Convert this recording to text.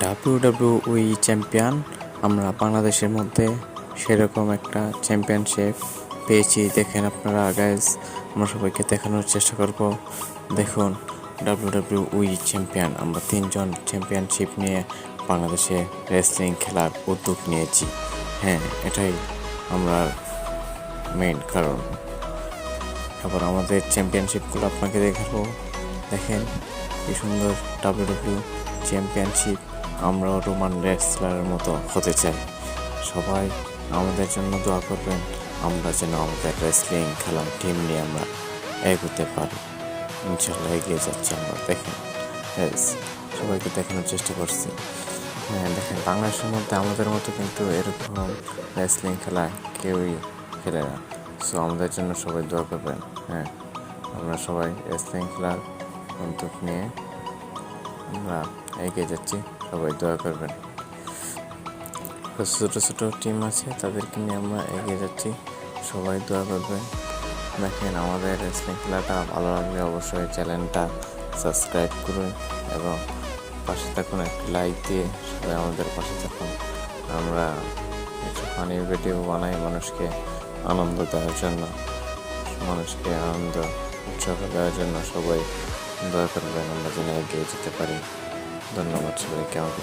WWE champion আমরা বাংলাদেশের মধ্যে সেরকম একটা চ্যাম্পিয়নশিপ পেয়েছি। দেখেন আপনারা গাইস, আমরা সবাইকে দেখানোর চেষ্টা করব। দেখুন, WWE চ্যাম্পিয়ন আমরা 3জন চ্যাম্পিয়নশিপ নিয়ে বাংলাদেশে রেসলিং খেলার উদ্যোগ নিয়েছি। হ্যাঁ, এটাই আমরা মেইন কারণ। এবার আমাদের চ্যাম্পিয়নশিপগুলো আপনাকে দেখাবো। দেখেন কি সুন্দর WWE চ্যাম্পিয়নশিপ। আমরাও রোমান রেসলারের মতো হতে চাই। সবাই আমাদের জন্য দোয়া করবেন, আমরা যেন আমাদের রেসলিং খেলার টিম নিয়ে আমরা এগোতে পারি। ইনশাল্লাহ এগিয়ে যাচ্ছি আমরা। দেখেন সবাইকে দেখানোর চেষ্টা করছি। হ্যাঁ, দেখেন বাংলাদেশের মধ্যে আমাদের মতো কিন্তু এরকম রেসলিং খেলা কেউই খেলে না। সো আমাদের জন্য সবাই দোয়া করবেন। হ্যাঁ, আমরা সবাই রেসলিং খেলার উদ্যোগ নিয়ে আমরা এগিয়ে যাচ্ছি, সবাই দোয়া করবেন। ছোটো ছোটো টিম আছে, তাদেরকে নিয়ে আমরা এগিয়ে যাচ্ছি, সবাই দোয়া করবেন। দেখেন আমাদের রেসলিং খেলাটা ভালো লাগলে অবশ্যই চ্যানেলটা সাবস্ক্রাইব করুন এবং পাশে থাকুন, একটি লাইক দিয়ে সবাই আমাদের পাশে থাকুন। আমরা কিছু ফানি ভিডিও বানাই মানুষকে আনন্দ দেওয়ার জন্য, মানুষকে আনন্দ উৎসাহ দেওয়ার জন্য। সবাই দয়া করবেন আমরা যেন এগিয়ে যেতে পারি। ধন্যবাদ সবাইকে আমাকে